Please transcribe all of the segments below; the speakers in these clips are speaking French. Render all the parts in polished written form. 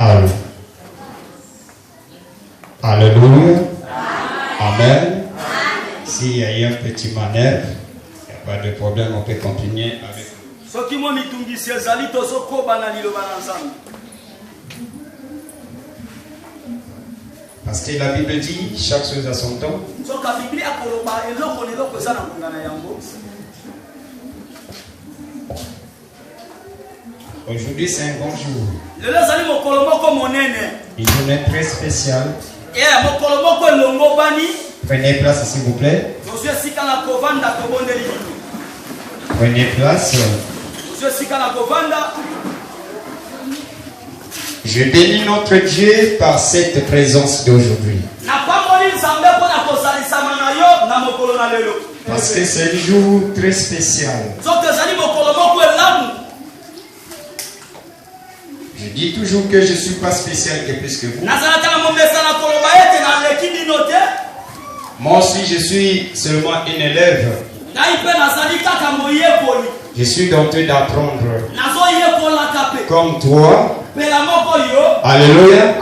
Allô. Alléluia. Amen. S'il y a eu un petit manège, il n'y a pas de problème, on peut continuer avec. Parce que la Bible dit chaque chose à son temps. Aujourd'hui c'est un bon jour. Une journée très spéciale. Prenez place s'il vous plaît. Prenez place. Je bénis notre Dieu par cette présence d'aujourd'hui. Parce que c'est un jour très spécial. Je dis toujours que je ne suis pas spécial que plus que vous. Moi aussi je suis seulement un élève. Je suis en train d'apprendre comme toi. Alléluia.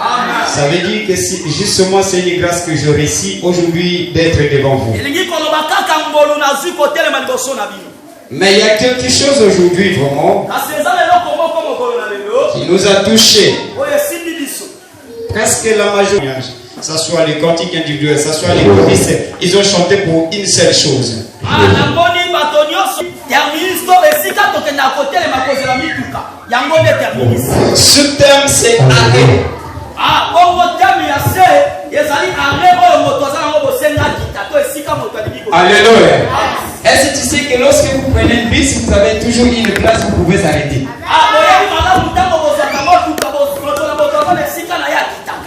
Ça veut dire que justement c'est une grâce que je réussis aujourd'hui d'être devant vous. Mais il y a quelque chose aujourd'hui vraiment qui nous a touchés. Presque la majorité, que ce soit les cantiques individuels, que ce soit les choristes, ils ont chanté pour une seule chose. Ce terme c'est arrêt. Alléluia. Est-ce que tu sais que lorsque vous prenez une bus, vous avez toujours une place où vous pouvez arrêter?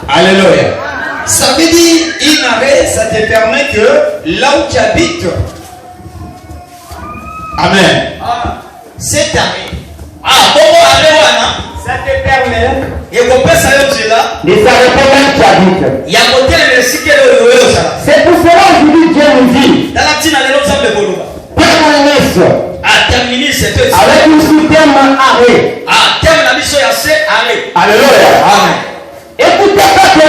Alléluia. Ça veut dire une arrêt, ça te permet que là où tu habites. Amen. Cet arrêt. Ça te permet. Et vous pouvez savoir là. Les arrêtés même qui habitent. Il y a côté le cycle de. C'est pour cela aujourd'hui Dieu nous dit. Dans la petite année, nous sommes de Boloba. Terminer cette. Avec une sous-terme arrêt. Terme la mission y a c'est arrêt. Alléluia. Amen. Écoutez pas Dieu.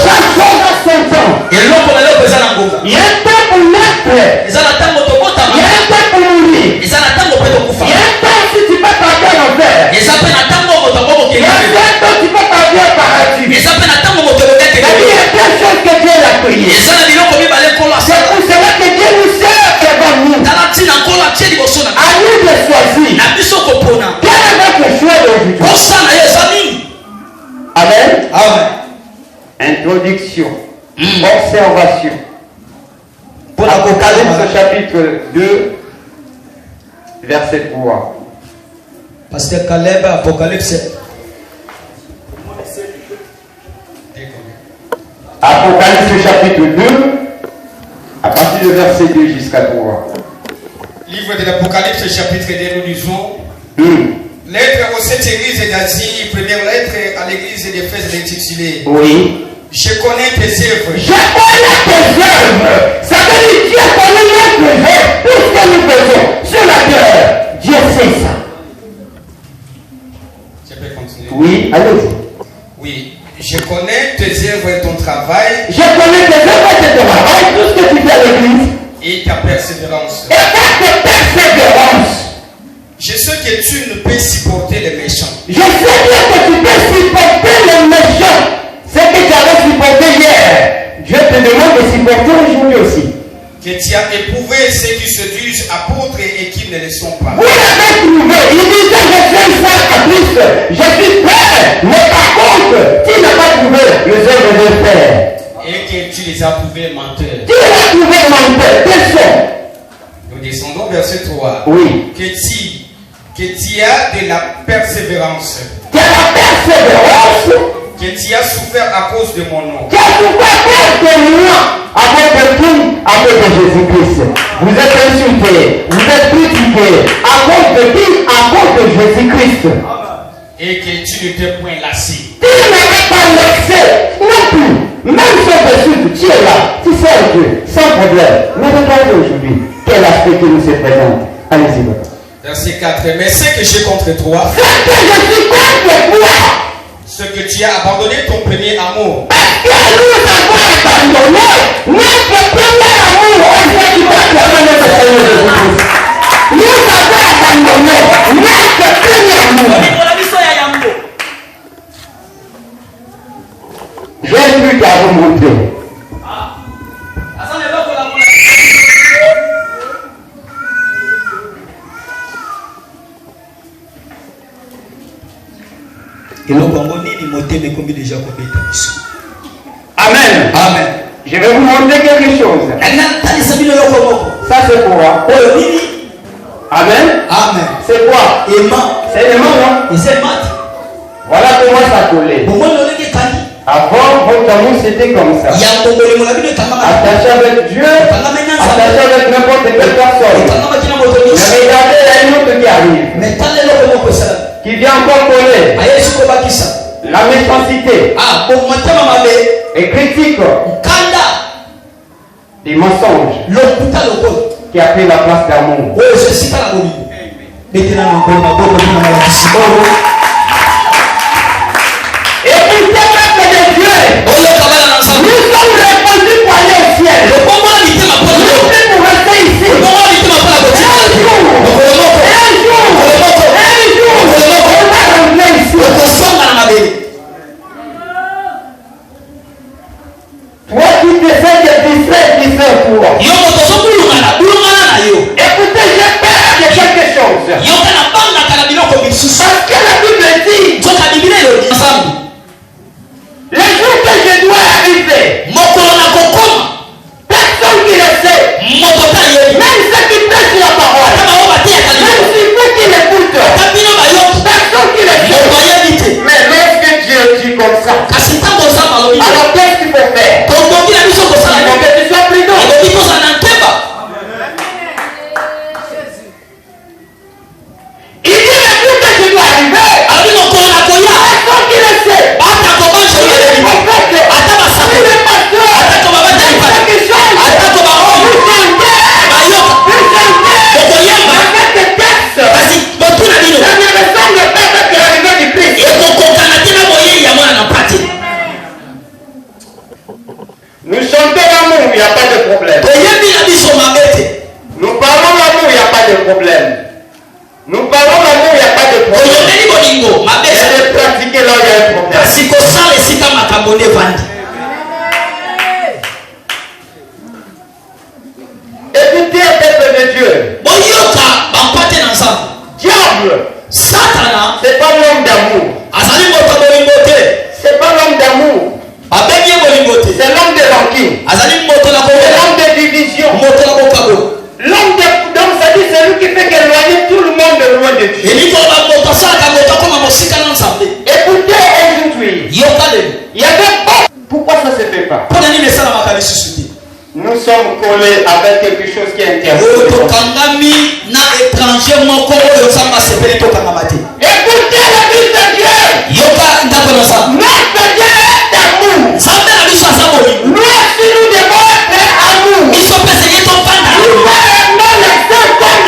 Chaque chose a son temps. Et l'homme pour aller au présent en Goga. Il y a un temps pour naître. Il y a un temps pour mourir. Il y a un temps pour kufa. Il y a un temps si tu peux partir en enfer. Il y a un temps tu peux partir au paradis. Il y a un temps il y a quelque chose que Dieu a prié. C'est pour cela que Dieu nous sert devant nous. À nous de choisir. Quel est notre choix d'aujourd'hui? Amen. Introduction. Observation. Pour l'Apocalypse chapitre 2, verset 3. Pasteur Caleb, Apocalypse. Apocalypse chapitre 2, à partir du verset 2 jusqu'à 3. Livre de l'Apocalypse chapitre 2, nous lisons. Lettre aux 7 églises d'Asie, première lettre à l'église d'Éphèse intitulée. Oui. Je connais tes œuvres. Je connais tes œuvres. Ça veut dire Dieu connaît notre œuvre. Tout ce que nous faisons sur la terre. Dieu sait ça. Je peux continuer? Oui, allez-y. Oui. Je connais tes œuvres et ton travail. Je connais tes œuvres et ton travail, tout ce que tu fais à l'église. Et ta persévérance. Et ta persévérance. Je sais que tu ne peux supporter les méchants. Je sais bien que tu peux supporter les méchants. Ce que tu avais supporté hier, Dieu te demande de supporter aujourd'hui aussi. Que tu as éprouvé ceux qui se disent apôtres et qui ne le sont pas. Vous l'avez trouvé. Il disait je suis ça à Christ. Je suis prêt. Mais par contre, tu n'as pas trouvé les œuvres de frère. Et que tu les as trouvés menteurs. Tu les as trouvés menteurs. Quels sont? Nous descendons verset 3. Oui. Que tu as de la persévérance. Tu as la persévérance. Que tu as souffert à cause de mon nom. Tu as souffert à cause de moi. À cause de qui? À cause de Jésus-Christ. Vous êtes insultés. Vous êtes critiqués. À cause de qui? À cause de Jésus-Christ. Et que tu ne t'es point lassé. Tu n'avais pas laissé non plus. Même si tu es là, tu sers Dieu, sans problème. Mais regardez aujourd'hui, quel aspect qui nous se présente. Allez-y, Verset 4. Mais ce que j'ai contre toi, ce que je suis contre toi, ce que tu as abandonné ton premier amour. parce que nous avons abandonné notre premier amour au Dieu qui va donner notre Seigneur Jésus-Christ. Nous avons abandonné notre premier amour. J'ai un truc à vous montrer. Amen. Amen. Je vais vous montrer quelque chose. Ça c'est quoi? Amen. Amen. C'est quoi? C'est aimant, non? Voilà comment ça collait. Avant, votre amour c'était comme ça. Attaché avec Dieu, attaché avec n'importe quelle personne. Mais regardez, il y a une autre qui arrive. Qui vient encore coller. La méchanceté. Et critique. Des mensonges. Qui a pris la place d'amour. Écoutez, peuple de Dieu. Nous sommes répandus pour aller au ciel. Nous sommes pour rester ici. Toi qui te fais des distraits pour. Écoutez, j'ai peur de quelque chose. Parce que la Bible dit, le jour que je dois arriver, personne qui le sait, même ceux qui prêchent la parole, même ceux qui l'écoutent, personne qui le sait. Mais lorsque Dieu dit comme ça, alors qu'est-ce qu'il faut faire? Il faut que tu sois prudent. Il dit le jour que je dois arriver, personne qui le sait. Nous chantons l'amour, il n'y a pas de problème. Nous parlons l'amour, il n'y a pas de problème. Nous parlons l'amour, il n'y a pas de problème. Mais de pratiquer là, il y a un problème. Écoutez, peuple de Dieu. Diable, c'est pas l'homme d'amour. C'est pas l'homme d'amour. C'est l'homme de rancune. C'est l'homme de division. L'homme de... Donc ça dit c'est lui qui fait qu'éloigner tout le monde de loin de Dieu. Écoutez aujourd'hui. Il y avait pas. Pourquoi ça ne se fait pas? Nous sommes collés avec quelque chose qui est interdit. Écoutez la vie de Dieu. Notre Dieu est d'amour. Nous aussi nous devons être amour. Nous devons laisser comme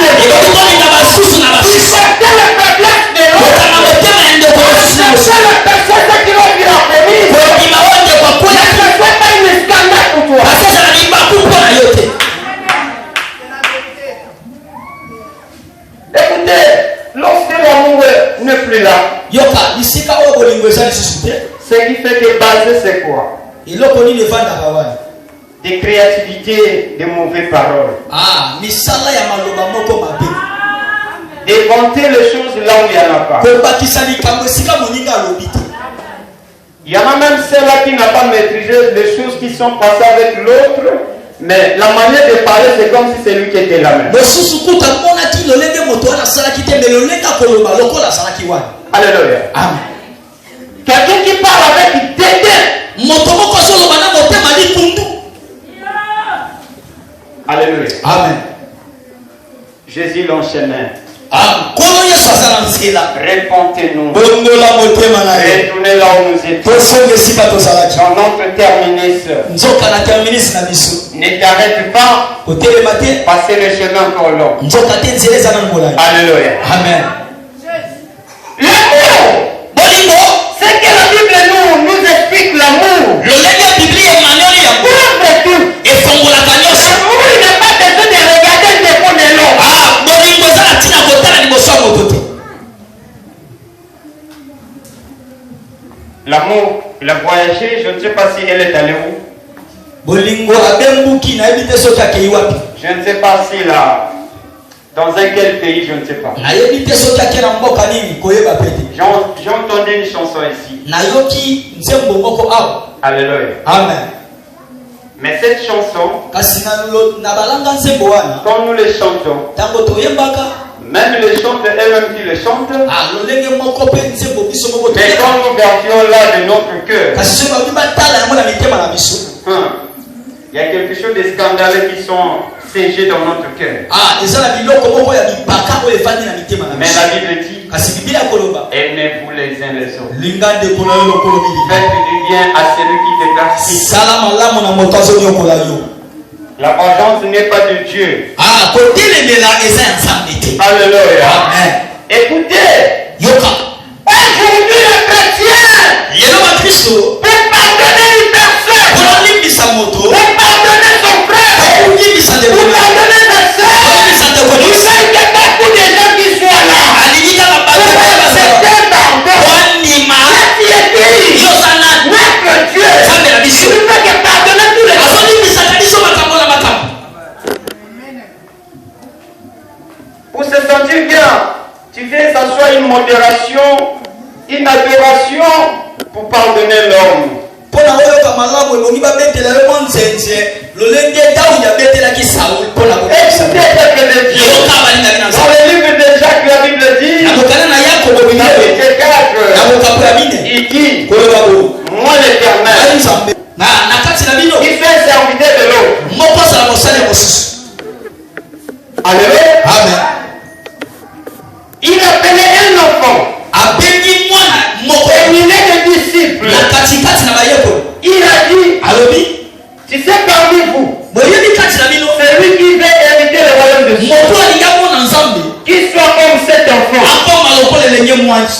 les autres. Supporter la faiblesse de l'autre. Chercher la personne qui va venir en prémisse. Ne fais pas une scandale pour toi. Écoutez, lorsque l'amour n'est plus là, ce qui fait que baser c'est quoi? Des créativités, des mauvaises paroles. D'éventer les choses là où il n'y en a pas. Il y en a même ceux-là qui n'ont pas maîtrisé les choses qui sont passées avec l'autre, mais la manière de parler c'est comme si c'est lui qui était là même. Alléluia. Amen. Quelqu'un qui parle avec dédain. Alléluia. Amen. Jésus l'enchaînait. Amen. Répondez-nous. Retournez là où nous étions. Dans notre terminus. Ne t'arrête pas. Passer le chemin encore long. Alléluia. Amen. L'amour. C'est que la Bible nous explique l'amour. L'amour, il n'a pas besoin de regarder le fond de l'autre. L'amour, il a voyagé, je ne sais pas si elle est allée où. Je ne sais pas s'il a. Dans un quel pays, je ne sais pas. J'ai entendu une chanson ici. Alléluia. Amen. Mais cette chanson, quand nous les chantons, même les chanteurs eux-mêmes qui les chantent, mais quand nous gardions là de notre cœur, il y a quelque chose de scandaleux qui sont siégés dans notre cœur. Mais la Bible dit, aimez-vous les uns les autres. Faites du bien à celui qui te casse. La vengeance n'est pas de Dieu. Alléluia. Écoutez, aujourd'hui le chrétien peut pardonner une personne, peut pardonner son frère, peut pardonner sa soeur. Il veut que beaucoup de gens qui soient là notre Dieu, il veut que pardonner tous les gens. Pour se sentir bien, tu viens s'asseoir une modération, une adoration pour pardonner l'homme. Dans le livre de Jacques, la Bible dit, chapitre 4, il dit, moi l'Éternel, il fait serviteur de l'autre. Alléluia. Amen. Il appelait un enfant. Et il est le disciple. Il a dit, tu sais parmi vous, celui qui veut hériter le royaume de Dieu, qu'il soit comme cet enfant.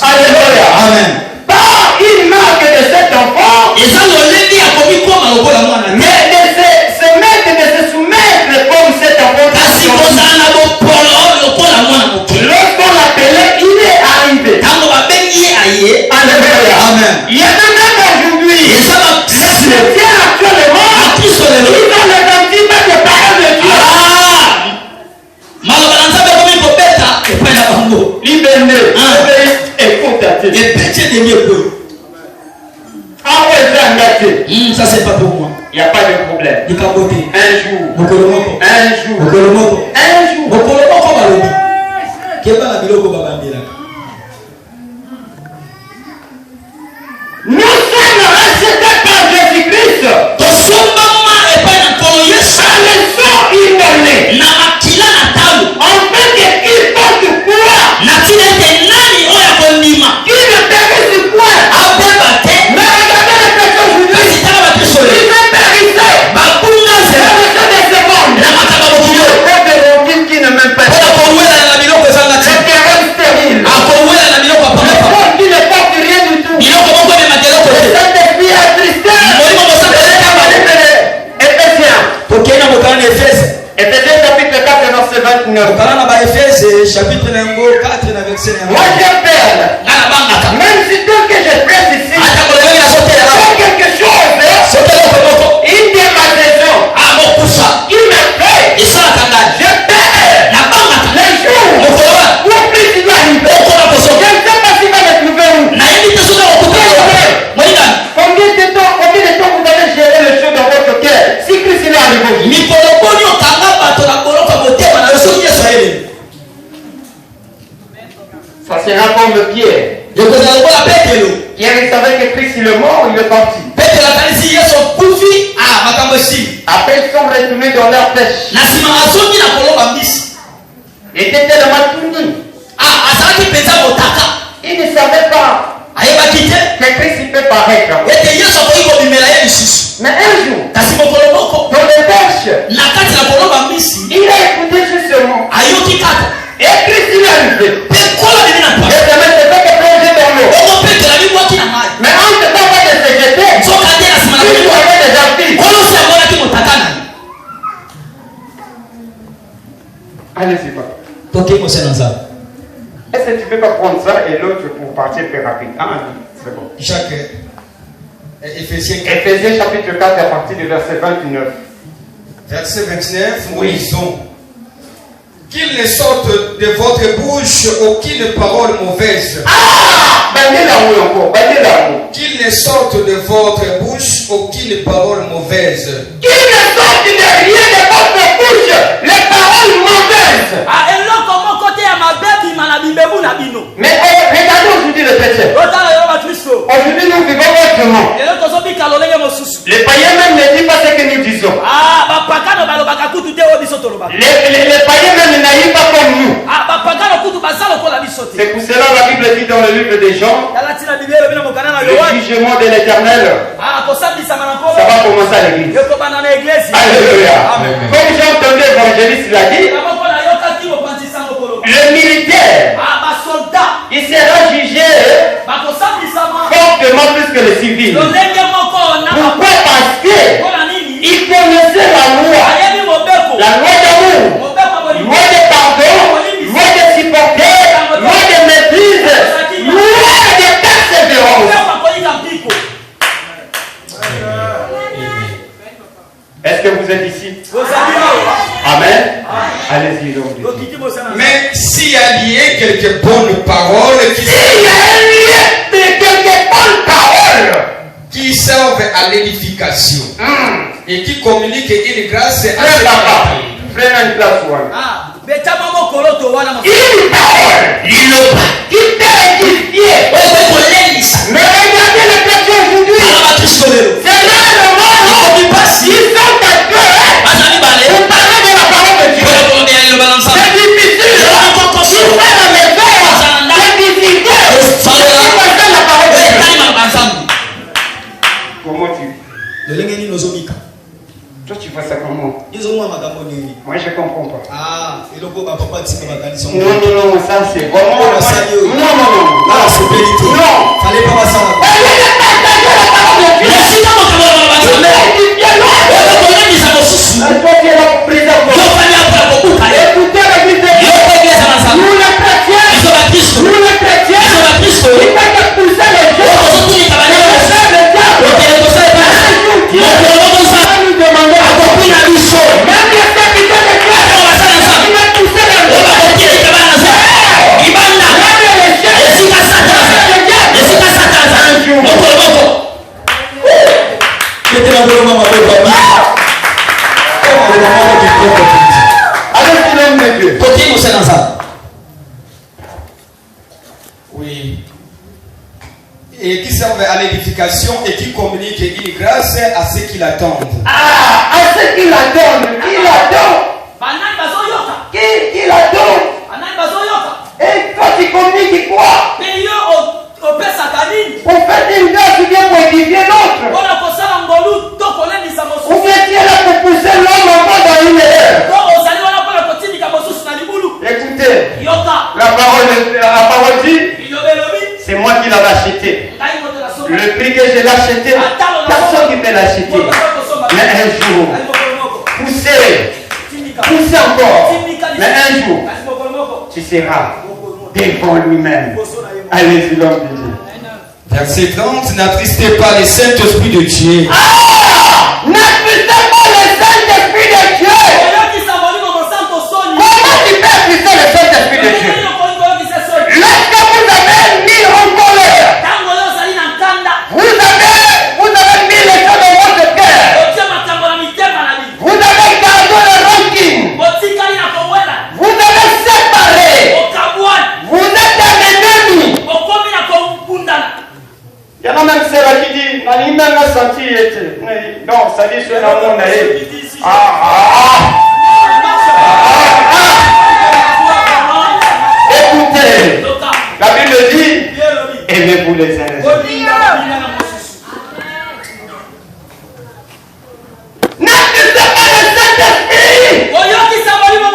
Alléluia. Amen. Pas une marque de cet enfant, mais de se mettre, de se soumettre comme cet enfant. Lorsqu'on l'appelait, il est arrivé. Alléluia. Amen. Il y a même aujourd'hui, les chrétiens actuellement, ils ont le sentiment de parole de Dieu. Libéré. Écoute, ah ouais, ça c'est pas pour moi. il n'y a pas de problème. Un jour. Nous sommes rachetés par Jésus-Christ. Par le sang immolé. En fait que quiconque croit, qui ne périsse point. Mais regardez les personnes aujourd'hui, ils sont périssés. Dans des secondes. Il y a des qui ne m'aiment pas. Le terrain stérile. Le monde qui ne porte rien du tout. Le Saint-Esprit attristé. Éphésiens chapitre 4 verset 29. Moi j'appelle, même si tout que je presse ici, c'est quelque chose, une démarcation qui me fait, je perds les jours où plus il va arriver. Je ne sais pas s'il va me trouver où. Combien de temps vous allez gérer les choses dans votre cœur si Christ est arrivé? Ça sera comme Pierre. Pierre, il savait que Christ il est mort, il est parti. Après, ils sont retournés dans leur pêche. Ils étaient tellement tournés. Il ne savait pas que Christ peut paraître. Mais un jour, dans le berge, il a écouté justement. Et Christ il est arrivé. Et ça m'a fait que plonger dans l'eau. Mais entre temps de se jeter, il doit avoir des artistes. Allez-y, papa. Est-ce que tu peux pas prendre ça et l'autre pour partir plus rapide? C'est bon. Jacques, Éphésiens Chapitre 4 à partir du verset 29. Verset 29, nous lisons. Qu'il ne sorte de votre bouche aucune parole mauvaise. Qu'il ne sorte de votre bouche aucune parole mauvaise. Qu'il ne sorte de rien de votre bouche les paroles mauvaises. Mais regardez aujourd'hui le péché. Aujourd'hui nous vivons autrement. Les païens même ne disent pas ce que nous disons. Les païens même n'arrivent pas comme nous. C'est pour cela la Bible dit dans le livre des Jean, le jugement de l'Éternel, ça va commencer à l'église. Alléluia. Comme j'ai entendu l'évangéliste l'a dit, le militaire, il sera jugé fortement plus que le civil. Pourquoi? Parce que il connaissait la loi d'amour, loi de pardon, loi de supporter, loi de maîtrise, loi de persévérance. Est-ce que vous êtes ici? Amen. Allez-y, donc. Mais s'il y a lié quelques bonnes paroles qui servent à l'édification et qui communiquent une grâce à une parole qui t'a édifié. Mais regardez le péché aujourd'hui. C'est là le monde. Ils sont à cœur. Vous parlez de la parole de Dieu. C'est difficile. Il fait la maison. C'est difficile. C'est la parole de Dieu. Comment tu... Toi tu vois ça comment? Moi je comprends pas. Non, ça c'est vraiment... Non. Fallait pas passer en Oui. Et qui servent à l'édification et qui communiquent une grâce à ceux qui l'attendent. À ceux qui l'attendent. Qui l'attendent? Qui l'attendent? Et toi tu communiques quoi? On fait une grâce ou bien pour édifier l'autre. Ou bien tu es là pour pousser l'homme encore dans une erreur. Écoutez, la parole dit, c'est moi qui l'avais acheté. Le prix que je l'ai acheté, personne qui peut l'acheter. Mais un jour, poussez encore. Mais un jour, tu seras devant lui-même. Allez-y, l'homme de Dieu. Verset 30, n'attristez pas le Saint-Esprit de Dieu. N'attristez pas le Saint-Esprit de Dieu. Comment tu peux attrister le Saint-Esprit de Dieu? Lorsque vous avez mis en colère, vous avez mis les choses dans votre cœur, vous avez gardé le ranking, vous avez séparé, vous êtes un ennemi. Il y en a même celle qui dit, non, ça dit sur la monnaie. Écoutez, Amen. La Bible dit, aimez-vous les uns les autres. N'acceptez pas le Saint-Esprit.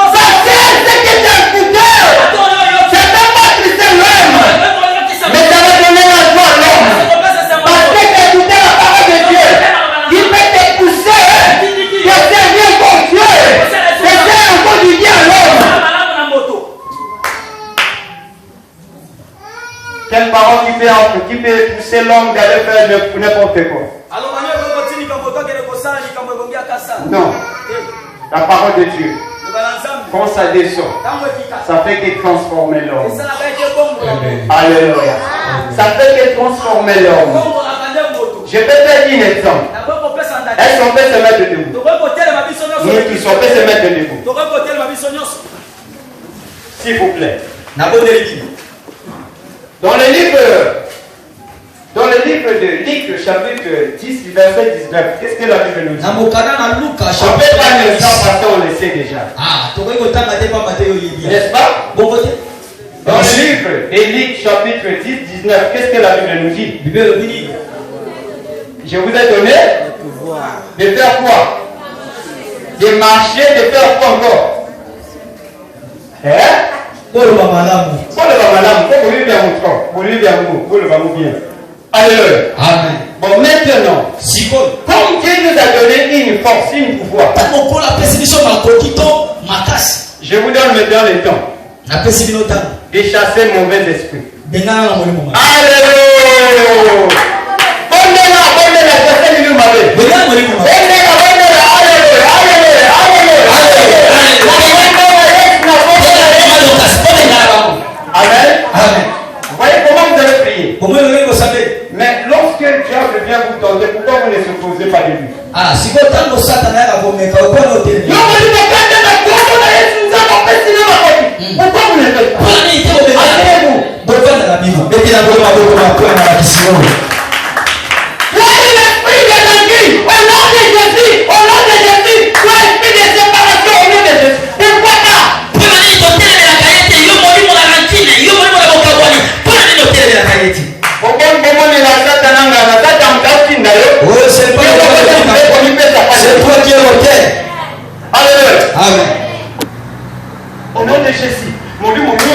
Passer ce qui est un couteau. C'est pas moi qui sais l'homme. Mais ça va donner la joie à l'homme. Parce que d'écouter la parole de Dieu, qui peut te pousser, de servir comme Dieu, de faire encore du bien à l'homme. Quelle parole qui peut pousser l'homme d'aller faire n'importe quoi? Non. La parole de Dieu, quand ça descend, ça fait que transformer l'homme. Alléluia. Ça fait que transformer l'homme. Je vais faire un exemple. Est-ce qu'on peut se mettre debout? Nous tous, on peut se mettre debout. S'il vous plaît. Dans le livre de Luc, chapitre 10, verset 19, qu'est-ce que la Bible nous dit? On peut prendre le temps parce qu'on le sait déjà. N'est-ce pas? Dans le livre de Luc, chapitre 10, 19, qu'est-ce que la Bible nous dit? Je vous ai donné de faire quoi? De marcher, de faire quoi encore? Hein? Alléluia. Amen. Bon, maintenant, comme Dieu nous a donné une force, une pouvoir, je vous donne maintenant le temps de chasser mauvais esprit. Alléluia. Amen. Amen. Vous voyez comment vous avez prié? Mais lorsque diable vient vous tenter, pourquoi vous ne supposez pas de lui? Pourquoi vous ne faites pas? Asseyez-vous. Soyez l'esprit de l'ennemi au nom de Jésus, au nom de Jésus. Soyez l'esprit de séparation au nom de Jésus. Pourquoi pas? C'est toi qui es l'auteur. Alléluia. Amen. Au nom de Jésus, mon Dieu, mon Dieu,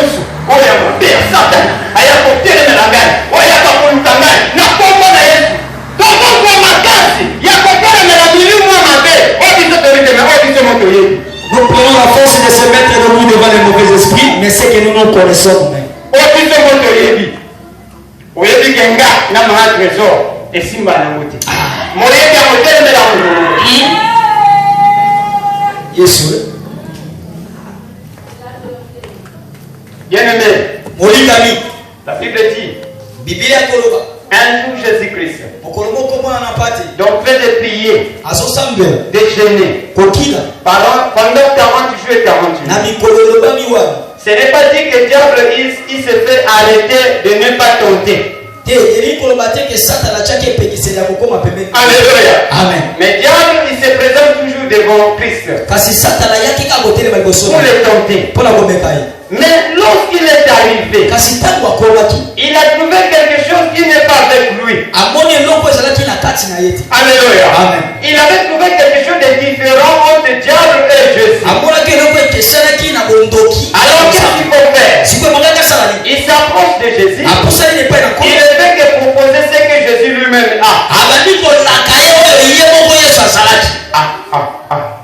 oya mabea Satan, aya kotere na ngani, oya kakuluka ngani, na kombo na Yesu. Tomo kwa makasi, ya kotere na milimu wa mabe, odi soto rite na odi soto moto yetu. Nous prenons la force de se mettre debout devant les mauvais esprits, mais c'est que nous nous connaissons nous-mêmes. Odi soto moto yetu. Oyebi kenga na maha trésor, esimba na moti. Moyebi ya kotere na ngani. Yesu. Bien-aimé, la Bible dit, un jour Jésus-Christ, donc fait de prier, de jeûner, pendant 40 jours et 40 nuits. Ce n'est pas dit que le diable il se fait arrêter de ne pas tenter. Alléluia. Amen. Mais diable il se présente toujours devant Christ pour le tenter. Mais lorsqu'il est arrivé, il a trouvé quelque chose qui n'est pas avec lui. Alléluia. Amen. Il avait trouvé quelque chose de différent entre le diable et Jésus. Alors qu'est-ce qu'il faut faire? Il s'approche de Jésus. Il ne fait que proposer ce que Jésus lui-même a.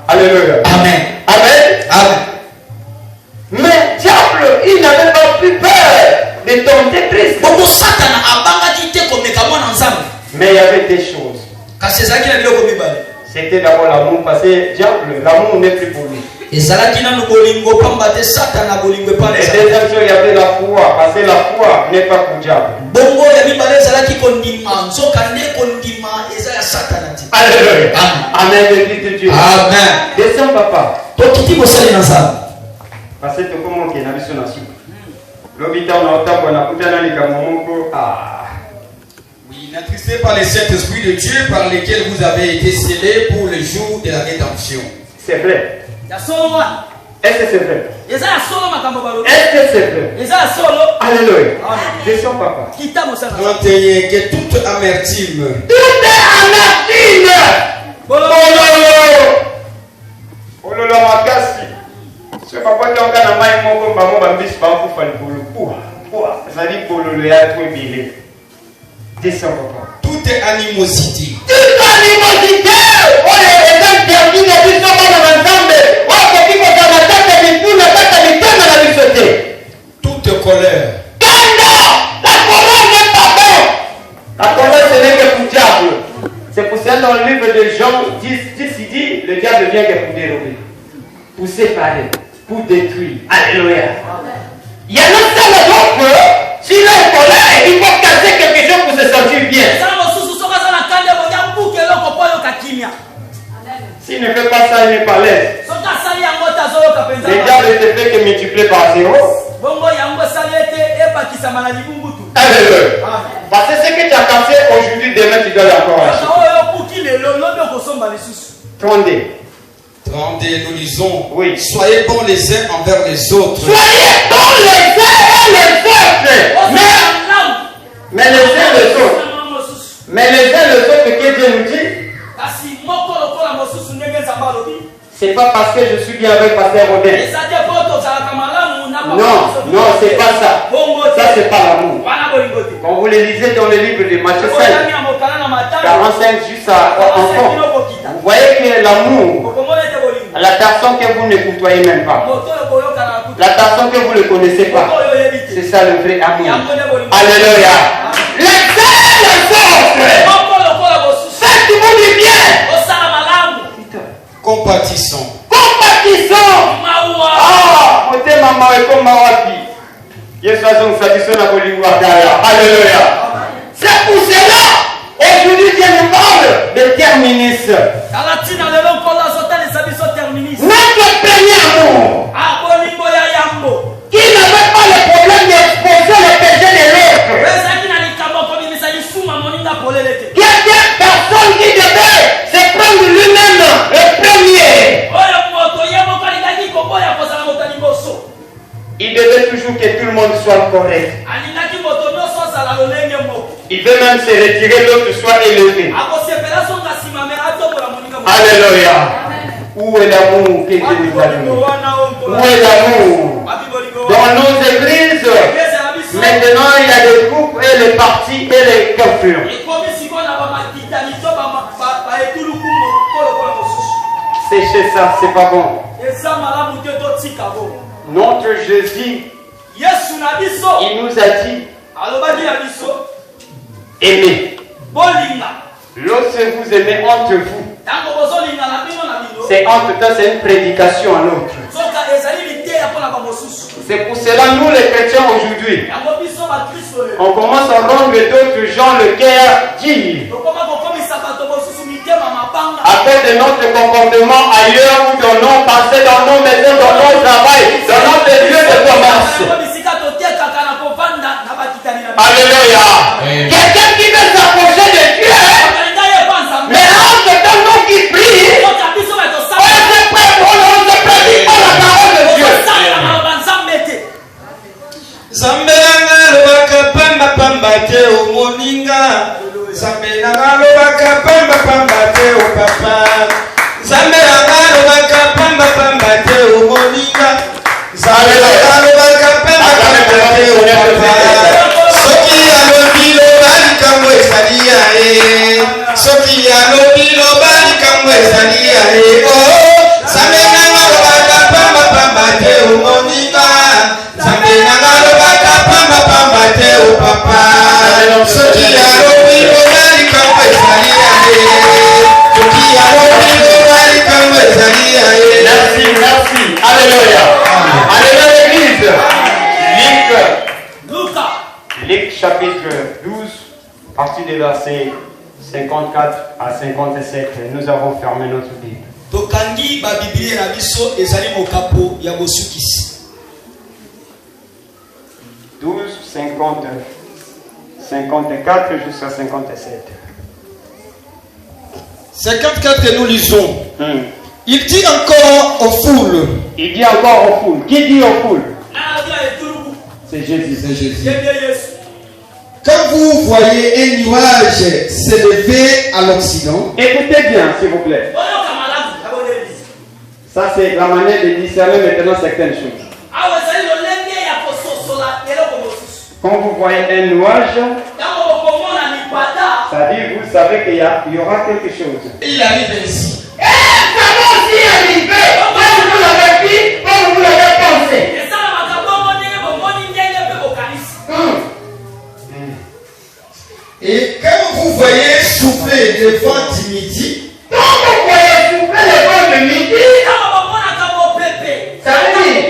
Alléluia. Amen. Amen. Amen. Mais diable, il n'avait pas plus peur de tenter Christ. Mais il y avait des choses. C'était d'abord l'amour, parce que diable, l'amour n'est plus pour lui. Et deuxième chose, il y avait la foi, parce que la foi n'est pas pour diable. Alléluia. Amen. Béni Dieu. Amen. Descends, papa. Parce que comment qu'il y a une nation. L'hôpital on a autant qu'on a coupé dans les camomoko. Oui, n'attristez pas les Saint-Esprit de Dieu par lesquels vous avez été scellés pour le jour de la rédemption. C'est vrai. Est-ce que c'est vrai? Est-ce que c'est vrai? Alléluia. Descends, papa. 31. Que toute amertume. Toute amertume. Ololo makasi. Ce papa qui a un maïs moko maman bambis bambu fan bolo. Quoi? Ça dit bololo ya tout bilé. Descends, papa. Toute animosité. Toute animosité. Oh les gens perdus ne disent pas dans l'ensemble. Toute colère. La colère n'est pas bonne. La colère ce n'est que pour diable. C'est pour ça dans le livre de Jean 10, il dit le diable vient que pour dérober, pour séparer, pour détruire. Alléluia. Il y a un seul donc s'il est colère, il faut casser quelque chose pour se sentir bien. S'il ne fait pas ça, il n'est pas l'aise. Le diable ne fait que multiplier par 0. Alléluia. Parce que ce que tu as cassé aujourd'hui, demain tu dois encore acheter. 32. 32, nous lisons. Oui. Soyez bons les uns envers les autres. Soyez bons les uns et les autres. Mais les uns et les autres. Mais les uns et les autres que Dieu nous dit. C'est pas parce que je suis bien avec Pasteur Robin. Non, c'est pas ça. Ça, c'est pas l'amour. Quand vous les lisez dans le livre de Matthieu 5, 45 jusqu'à enfant, vous voyez que l'amour, la personne que vous ne côtoyez même pas, la personne que vous ne connaissez pas, c'est ça le vrai amour. Alléluia. Les uns les autres, faites-vous du bien. Compatissons. Ah, côté maman et comme mawapi. Yes, alléluia. C'est pour cela, aujourd'hui Dieu nous parle de terminus. Notre premier amour, qui n'avait pas le problème d'exposer le péché de l'autre. Personne qui devait se prendre lui-même le premier. Il devait toujours que tout le monde soit correct. Il veut même se retirer, l'autre soit élevé. Alléluia. Où est l'amour que Dieu nous a donné? Où est l'amour? Dans nos églises, maintenant il y a des groupes et les partis et les coiffures. Séchez ça, c'est pas bon. Notre Jésus, il nous a dit aimez. Lorsque vous aimez entre vous, c'est entre temps, c'est une prédication à l'autre. C'est pour cela nous les chrétiens aujourd'hui, on commence à rendre d'autres gens le cœur dit à cause de notre comportement ailleurs ou dans nos pensées, dans nos maisons, dans nos travail, dans notre lieu de commerce. Alléluia. Quelqu'un qui veut s'approcher de Dieu, mais entre temps nous qui prient, on se prédit par la parole de Dieu. Zambelanga lobaka pamba pamba te o moninga. Zambelanga lobaka pamba pamba te o papa. Zambelanga lobaka pamba pamba te o moninga. Zambelanga lobaka pamba pamba te o papa. Soki alobi lobali kamwe salia e. Soki alobi lobali kamwe salia e. Oh, Zambelanga lobaka pamba pamba te o moninga. Zambelanga lobaka pamba pamba te o papa. Soki alobi lobali kamwe salia e. Soki alobi lobali kamwe salia e. Merci. Alléluia. Alléluia l'église. Luc chapitre 12, partie des versets 54 à 57. Nous avons fermé notre Bible. Tokangi ba Biblia na biso ezali mokapo ya bosukisi. 12, 50, 54 jusqu'à 57. 54 que nous lisons. Il dit encore aux foules, Il dit encore aux foules. Qui dit aux foules? C'est Jésus. C'est Jésus. Quand vous voyez un nuage s'élever à l'Occident, Écoutez bien, s'il vous plaît. Ça, c'est la manière de discerner maintenant certaines choses. Quand vous voyez un nuage, ça dit, vous savez qu'il y aura quelque chose. Il arrive ici. Ça va aussi arriver. Comme vous l'avez dit, comme vous l'avez pensé. et quand vous voyez souffler le vent du midi, Quand vous voyez souffler le vent de midi, ça veut dire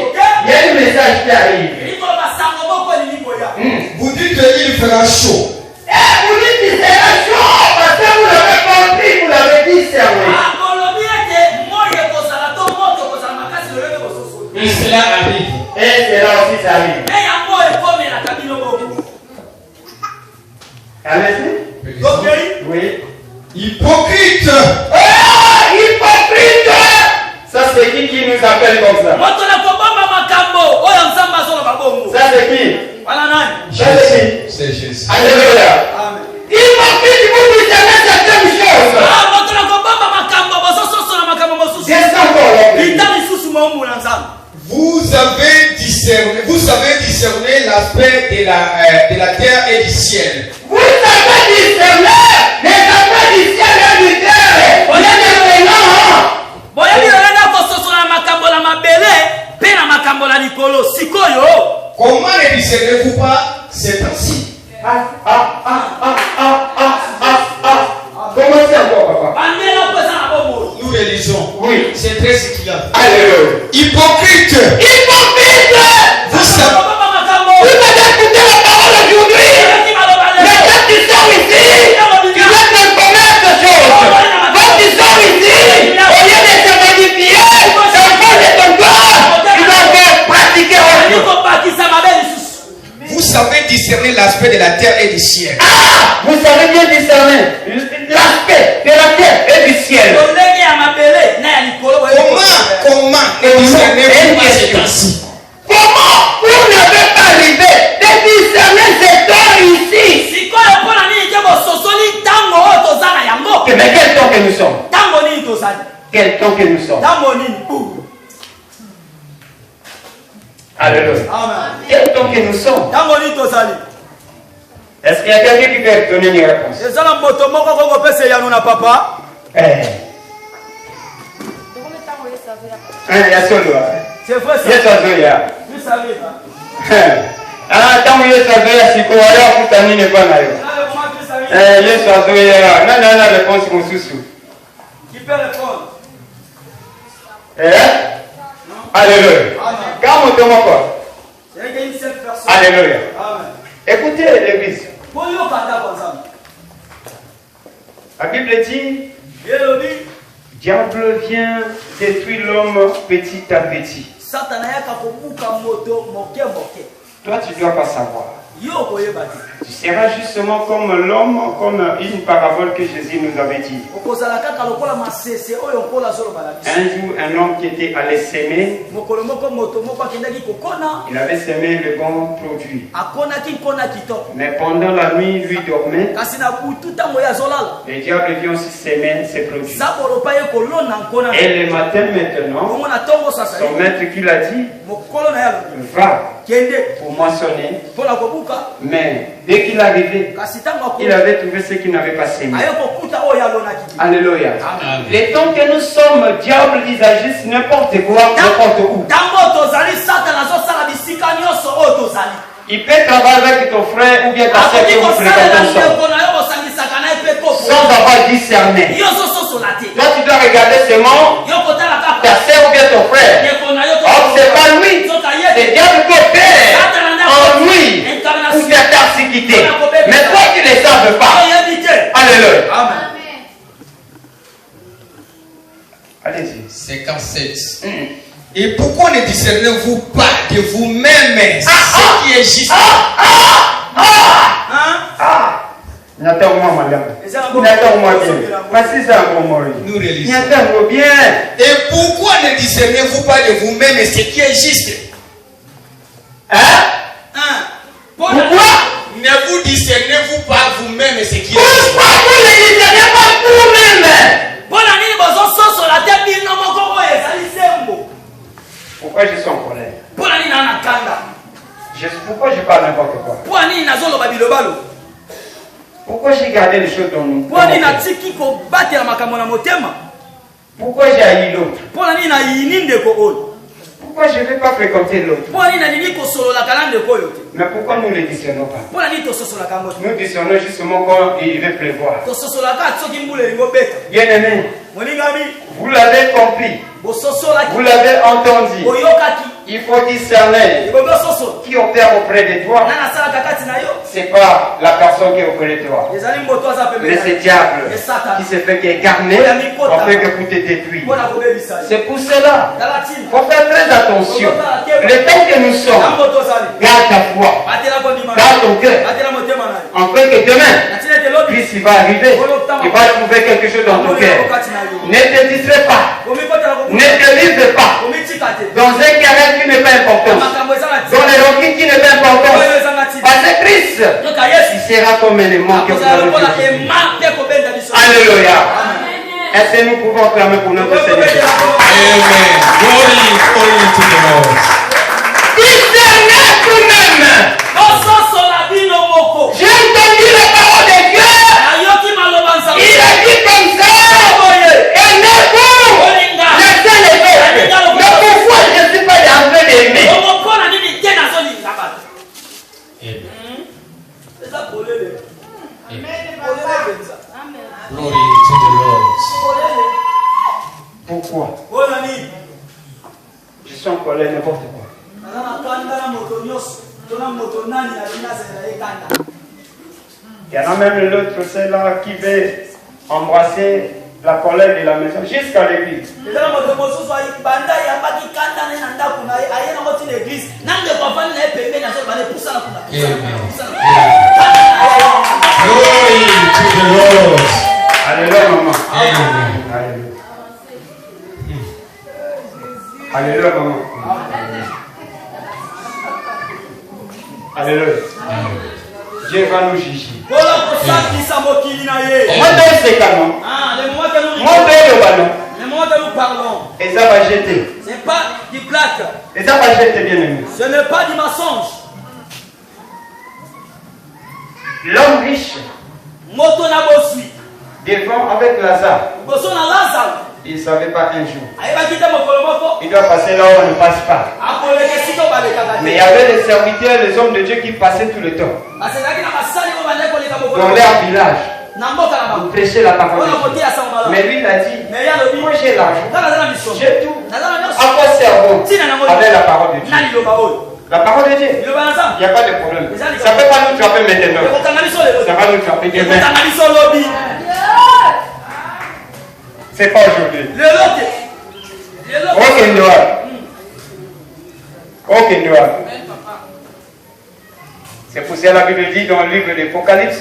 il y a un message qui arrive. vous dites qu'il fera chaud. Et vous dites que c'est la chose parce que vous l'avez compris, vous l'avez discerné. Et cela arrive. Et cela aussi ça arrive. Allez-y. Oui. Hypocrite. Ah, hypocrite! Ça c'est qui nous appelle comme ça? Ça c'est qui? Ça c'est qui? C'est Jésus. Alléluia. Hypocrite, vous discernez certaines choses. Descends encore. Vous savez discerner l'aspect de la terre et du ciel. Vous savez discerner les aspects du ciel et du terre. On est Comment ne discernez-vous pas ces temps-ci? Comment c'est encore, papa? Nous réalisons. Oui. C'est très ce qu'il y a. Alléluia. Hypocrite. Hypocrite! Vous savez. Vous avez écouté la parole aujourd'hui. Mais quand tu sors ici, tu dois te connaître ces choses. Quand tu sors ici, au lieu de te magnifier, c'est au fond de ton corps, tu dois faire pratiquer autre chose. Vous savez discerner l'aspect de la terre et du ciel. Ah! Vous savez bien discerner l'aspect de la terre et du ciel. Comment ne discernez-vous pas ces temps-ci? Comment vous n'avez pas arrivé de discerner cet temps ici? Mais quel temps que nous sommes? Quel temps que nous sommes? Alléluia. Quel temps que nous sommes? Est-ce qu'il y a quelqu'un qui peut donner une réponse? Il y a solo. C'est vrai ça. Yes, Azoya. Vous savez pas. Ah, tant que yes, Azoya, si quoi, alors, vous t'en n'est pas là. Yes, Azoya. Non, la réponse, mon sous-sous. Qui peut répondre? Alléluia. Quand on tombe quoi? C'est une seule personne. Alléluia. Amen. Écoutez l'église. La Bible dit, diable vient détruire l'homme petit à petit. Toi, tu ne dois pas savoir. Tu seras justement comme l'homme, comme une parabole que Jésus nous avait dit. Un jour, un homme qui était allé s'aimer, il avait semé le bon produit. Mais pendant la nuit, lui dormait. Le diable vient aussi s'aimer ses produits. Et le matin maintenant, son maître qui l'a dit, va pour moissonner. Mais dès qu'il arrivait, il avait trouvé ce qu'il n'avait pas semé. Alléluia. Les temps que nous sommes, diable, ils agissent n'importe quoi, n'importe où. Il peut travailler avec ton frère ou bien ta soeur que vous fréquentez ensemble, sans avoir discerné. Toi, tu dois regarder seulement ta soeur ou bien ton frère. Or, c'est pas lui. C'est diable qui opère en lui pour faire persécuter. Mais toi, tu ne le savais pas. Alléluia. Amen. Allez-y. 57. Et pourquoi ne discernez-vous pas de vous-même ce qui est juste? N'attends-moi, madame. N'attends-moi bien. Voici ça, mon mari. Nous réalisons. N'attends-moi bien. Et pourquoi ne discernez-vous pas de vous-même ce qui est juste? Hein? Pourquoi? Ne vous discernez-vous pas vous-même ce qui est juste? Pourquoi vous ne discernez pas vous-même? Pourquoi je suis en colère? Pourquoi je parle n'importe quoi? Pourquoi j'ai gardé les choses dans nous? Pourquoi j'ai haï l'autre? Pourquoi je ne vais pas fréquenter l'autre? Mais pourquoi nous ne les discernons pas? Nous discernons justement quand il va pleuvoir. Bien aimé, vous l'avez compris, vous l'avez entendu. Il faut discerner qui opère auprès de toi. Ce n'est pas la personne qui est auprès de toi, mais c'est le diable qui se fait incarner afin que pour te détruire. C'est pour cela qu'il faut faire très attention. Le temps que nous sommes, garde ta foi, garde ton cœur, afin que demain, puis il va arriver, il va trouver quelque chose dans ton cœur. Ne te distrais pas, ne te livre pas dans un carré qui n'est pas important, dans les roquettes qui n'est pas important. Parce que Christ, il sera comme un aimant que vous avez vu. Alléluia. Est-ce que nous pouvons clamer pour notre Seigneur? Amen. Glory to the Lord. Discernez vous-même. J'ai entendu la parole de Dieu. Il a dit comme ça. Aimez-vous. Laissez les autres. Mais pourquoi je ne suis pas en train d'aimer? Glory to the Lord. Pourquoi? Je suis en colère n'importe quoi. Il y en a même l'autre, celle-là, qui veut embrasser la colère de la maison jusqu'à l'église. Glory to the Lord. Alléluia, maman. Amen. Alléluia. Alléluia, maman. Alléluia. Dieu va nous juger. Moi, c'est canon. Moi, le ballon. Et ça va jeter. Ce n'est pas du plaque. Et ça va jeter, bien aimé. Ce n'est pas du mensonge. L'homme riche, devant avec Lazare, il ne savait pas un jour. Il doit passer là où on ne passe pas. Mais il y avait les serviteurs, les hommes de Dieu qui passaient tout le temps. Dans leur village, pour prêcher la parole de Dieu. Mais lui, il a dit, moi j'ai l'argent, j'ai tout. À quoi servons avec la parole de Dieu? La parole de Dieu, il n'y a pas de problème. Ça ne peut pas nous trapper maintenant. Ça va nous trapper demain. C'est pas aujourd'hui. Aucun noir. Aucun noir. C'est pour ça que la Bible dit dans le livre de l'Apocalypse,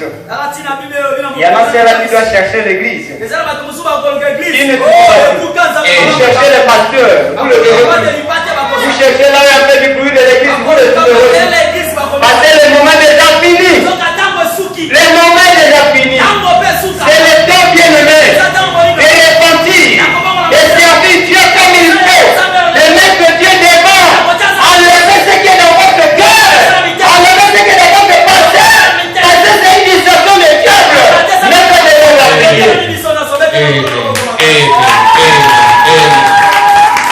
il y en a ceux-là qui doivent chercher l'église. Qui ne trouve pas. Vous cherchez les pasteurs, vous le verrez. Vous cherchez là où il y a fait du bruit de l'église, vous le trouverez. Parce que le moment est déjà fini. Le moment